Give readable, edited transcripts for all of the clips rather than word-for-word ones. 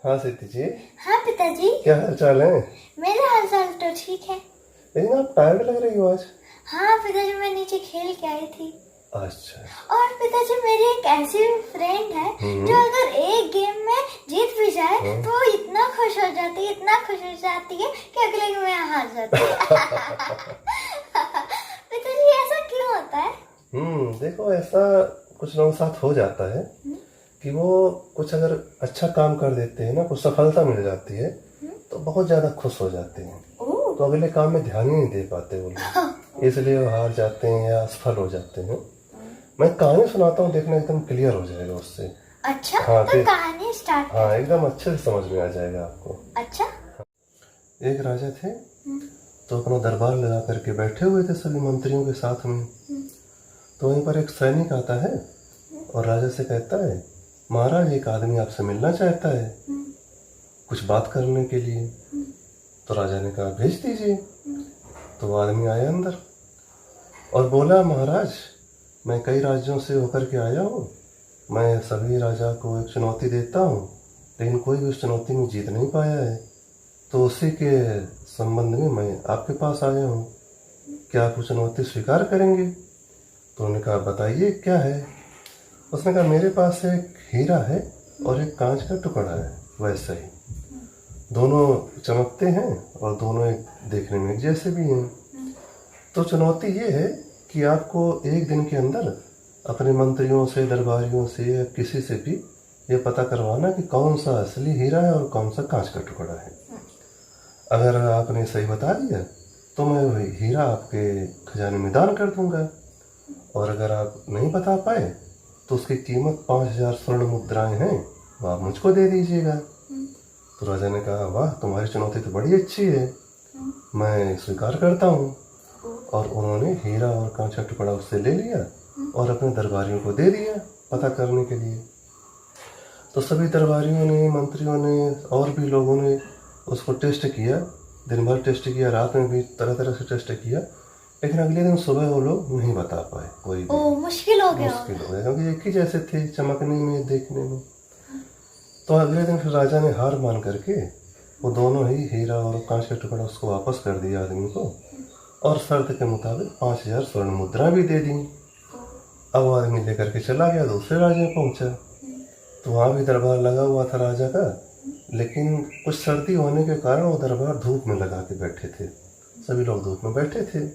हाँ सिद्धि जी। हाँ पिताजी। क्या हाल चाल है? मेरा हाल चाल तो ठीक है। लेकिन आप टायर्ड लग रही हो आज। हाँ पिताजी, मैं नीचे खेल के आई थी। अच्छा। और पिताजी, मेरी एक ऐसी फ्रेंड है जो अगर एक गेम में जीत भी जाए तो वो इतना खुश हो जाती है, इतना खुश हो जाती है कि अगले गेम में हार जाती है। पिताजी, ऐसा क्यों होता है? देखो ऐसा कुछ लोगों के साथ हो जाता है कि वो कुछ अगर अच्छा काम कर देते हैं ना, कुछ सफलता मिल जाती है तो बहुत ज्यादा खुश हो जाते हैं। ओह। तो अगले काम में ध्यान ही नहीं दे पाते वो लोग, इसलिए वो हार जाते हैं या असफल हो जाते हैं। मैं कहानी सुनाता हूँ, देखना एकदम क्लियर हो जाएगा उससे। अच्छा, हाँ तो कहानी स्टार्ट हाँ, कर। एकदम अच्छे से समझ में आ जाएगा आपको। अच्छा। एक राजा थे, तो अपना दरबार लगा करके बैठे हुए थे सभी मंत्रियों के साथ में। तो वहीं पर एक सैनिक आता है और राजा से कहता है, महाराज एक आदमी आपसे मिलना चाहता है कुछ बात करने के लिए। तो राजा ने कहा भेज दीजिए। तो वो आदमी आया अंदर और बोला, महाराज मैं कई राज्यों से होकर के आया हूँ, मैं सभी राजा को एक चुनौती देता हूँ, लेकिन कोई भी उस चुनौती में जीत नहीं पाया है। तो उसी के संबंध में मैं आपके पास आया हूँ, क्या आप वो चुनौती स्वीकार करेंगे? तो उन्होंने कहा बताइए क्या है। उसने कहा मेरे पास एक हीरा है और एक कांच का टुकड़ा है, वैसा ही, दोनों चमकते हैं और दोनों एक देखने में एक जैसे भी हैं। तो चुनौती ये है कि आपको एक दिन के अंदर अपने मंत्रियों से, दरबारियों से या किसी से भी ये पता करवाना कि कौन सा असली हीरा है और कौन सा कांच का टुकड़ा है। अगर आपने सही बता दिया तो मैं वही हीरा आपके खजाने में दान कर दूंगा, और अगर आप नहीं बता पाए तो उसकी कीमत 5000 स्वर्ण मुद्राएं हैं, वो आप मुझको दे दीजिएगा। तो राजा ने कहा वाह, तुम्हारी चुनौती तो बड़ी अच्छी है, मैं स्वीकार करता हूँ। और उन्होंने हीरा और कांच का टुकड़ा उससे ले लिया और अपने दरबारियों को दे दिया पता करने के लिए। तो सभी दरबारियों ने, मंत्रियों ने और भी लोगों ने उसको टेस्ट किया, दिन भर टेस्ट किया, रात में भी तरह तरह से टेस्ट किया, लेकिन अगले दिन सुबह वो लोग नहीं बता पाए कोई भी। मुश्किल हो गया। मुश्किल हो गया क्योंकि एक ही जैसे थे चमकने में, देखने में। तो अगले दिन फिर राजा ने हार मान करके वो दोनों ही हीरा और कांच का टुकड़ा उसको वापस कर दिया आदमी को, और शर्त के मुताबिक 5000 स्वर्ण मुद्रा भी दे दी। अब वो आदमी लेकर के चला गया, दूसरे राज्य में पहुंचा। तो वहाँ भी दरबार लगा हुआ था राजा का, लेकिन कुछ सर्दी होने के कारण वो दरबार धूप में लगा के बैठे थे, सभी लोग धूप में बैठे थे।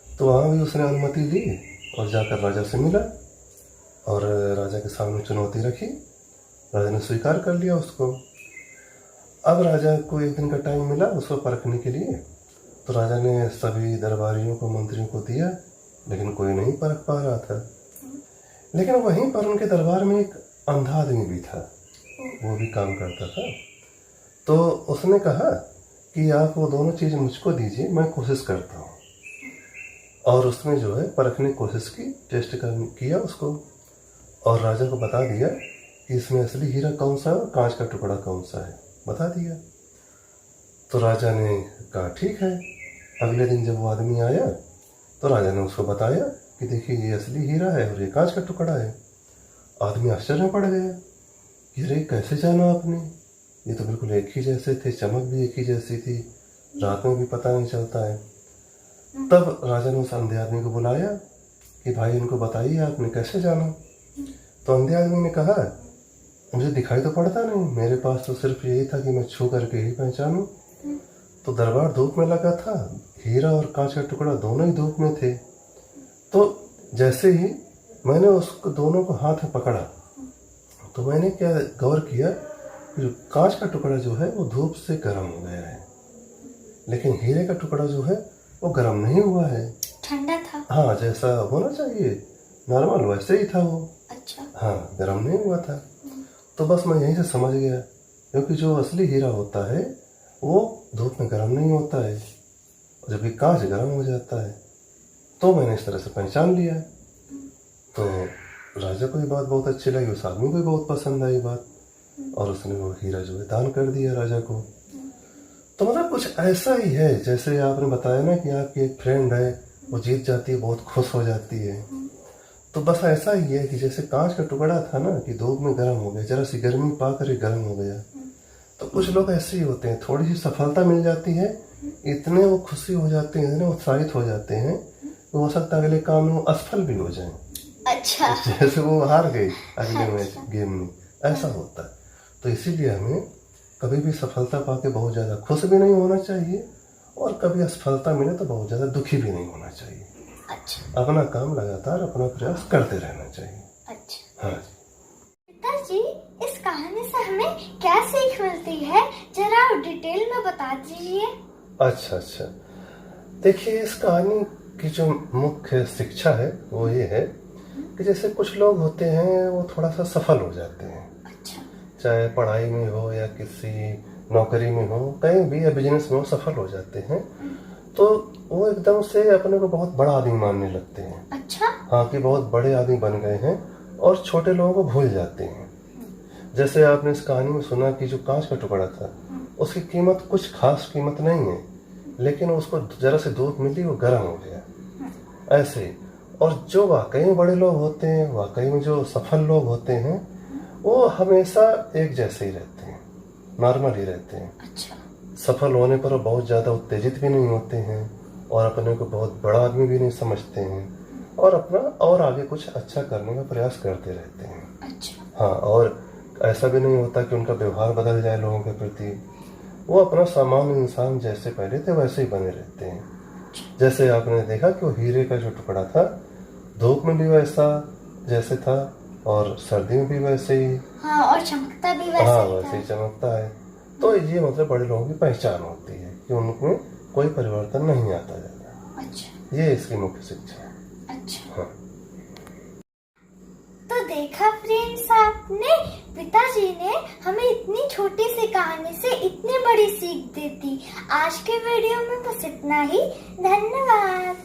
तो वहाँ भी उसने अनुमति ली और जाकर राजा से मिला और राजा के सामने चुनौती रखी। राजा ने स्वीकार कर लिया उसको। अब राजा को एक दिन का टाइम मिला उसको परखने के लिए। तो राजा ने सभी दरबारियों को, मंत्रियों को दिया, लेकिन कोई नहीं परख पा रहा था। लेकिन वहीं पर उनके दरबार में एक अंधा आदमी भी था, वो भी काम करता था। तो उसने कहा कि आप वो दोनों चीज़ मुझको दीजिए, मैं कोशिश करता हूँ। और उसने जो है परखने की कोशिश की, टेस्ट किया उसको, और राजा को बता दिया कि इसमें असली हीरा कौन सा है और कांच का टुकड़ा कौन सा है, बता दिया। तो राजा ने कहा ठीक है। अगले दिन जब वो आदमी आया तो राजा ने उसको बताया कि देखिए ये असली हीरा है और ये कांच का टुकड़ा है। आदमी आश्चर्य में पड़ गया कि अरे कैसे जाना आपने, ये तो बिल्कुल एक ही जैसे थे, चमक भी एक ही जैसी थी, रात में भी पता नहीं चलता है। तब राजा ने उस अंधे आदमी को बुलाया कि भाई इनको बताइए आपने कैसे जाना। तो अंधे आदमी ने कहा मुझे दिखाई तो पड़ता नहीं, मेरे पास तो सिर्फ यही था कि मैं छू करके ही पहचानूं। तो दरबार धूप में लगा था, हीरा और कांच का टुकड़ा दोनों ही धूप में थे। तो जैसे ही मैंने उसको दोनों को हाथ में पकड़ा तो मैंने क्या गौर किया कि कांच का टुकड़ा जो है वो धूप से गर्म हो गया है, लेकिन हीरे का टुकड़ा जो है वो गर्म नहीं हुआ है, ठंडा था। हाँ, जैसा होना चाहिए नॉर्मल वैसे ही था वो। अच्छा। हाँ, गर्म नहीं हुआ था। तो बस मैं यहीं से समझ गया, क्योंकि जो असली हीरा होता है वो धूप में गर्म नहीं होता है, जबकि कांच गर्म हो जाता है। तो मैंने इस तरह से पहचान लिया। तो राजा को ये बात बहुत अच्छी लगी, उस आदमी को भी बहुत पसंद आई बात, और उसने वो हीरा जो है दान कर दिया राजा को। तो मतलब कुछ ऐसा ही है, जैसे आपने बताया ना कि आपकी एक फ्रेंड है, वो जीत जाती है, बहुत खुश हो जाती है। तो बस ऐसा ही है कि जैसे कांच का टुकड़ा था ना कि धूप में गर्म हो गया, जरा सी गर्मी पा कर गर्म हो गया, तो कुछ लोग ऐसे ही होते हैं, थोड़ी सी सफलता मिल जाती है, इतने वो खुशी हो जाते हैं, इतने उत्साहित हो जाते हैं, हो सकता है अगले काम में वो असफल भी हो जाए। अच्छा। जैसे वो हार गए अगले मैच गेम में, ऐसा होता है। तो इसीलिए हमें कभी भी सफलता पाके बहुत ज़्यादा खुश भी नहीं होना चाहिए, और कभी असफलता मिले तो बहुत ज़्यादा दुखी भी नहीं होना चाहिए। अच्छा। अपना काम लगातार अपना प्रयास करते रहना चाहिए। अच्छा। हाँ। पिताजी, इस कहानी से हमें क्या सीख मिलती है, जरा आप डिटेल में बता दीजिए। अच्छा, देखिए इस कहानी की जो मुख्य शिक्षा है वो ये है कि जैसे कुछ लोग होते हैं वो थोड़ा सा सफल हो जाते हैं, अच्छा। चाहे पढ़ाई में हो या किसी नौकरी में हो, कहीं भी, या बिजनेस में हो, सफल हो जाते हैं, तो वो एकदम से अपने को बहुत बड़ा आदमी मानने लगते हैं। अच्छा। हाँ, कि बहुत बड़े आदमी बन गए हैं, और छोटे लोगों को भूल जाते हैं। जैसे आपने इस कहानी में सुना कि जो कांच का टुकड़ा था, उसकी कीमत कुछ खास कीमत नहीं है, लेकिन उसको जरा से धूप मिली वो गर्म हो गया। ऐसे, और जो वाकई में बड़े लोग होते हैं, वाकई में जो सफल लोग होते हैं, वो हमेशा एक जैसे ही रहते हैं, नॉर्मल ही रहते हैं। अच्छा। सफल होने पर वो बहुत ज़्यादा उत्तेजित भी नहीं होते हैं, और अपने को बहुत बड़ा आदमी भी नहीं समझते हैं, और अपना और आगे कुछ अच्छा करने का प्रयास करते रहते हैं। अच्छा। हाँ, और ऐसा भी नहीं होता कि उनका व्यवहार बदल जाए लोगों के प्रति, वो अपना सामान्य इंसान जैसे पहले थे वैसे ही बने रहते हैं। जैसे आपने देखा कि वो हीरे का जो टुकड़ा था, धूप में भी वैसा जैसे था, और सर्दी में भी वैसे ही, हाँ, और चमकता भी वैसे हाँ, ही था। वैसे ही चमकता है। तो ये मतलब बड़े लोगों की पहचान होती है कि उनमें कोई परिवर्तन नहीं आता ज्यादा। अच्छा। ये इसकी मुख्य शिक्षा है। अच्छा। हाँ। तो देखा फ्रेंड्स, आपने, पिताजी ने हमें इतनी छोटी सी कहानी से इतनी बड़ी सीख दी थी। आज के वीडियो में बस इतना ही। धन्यवाद।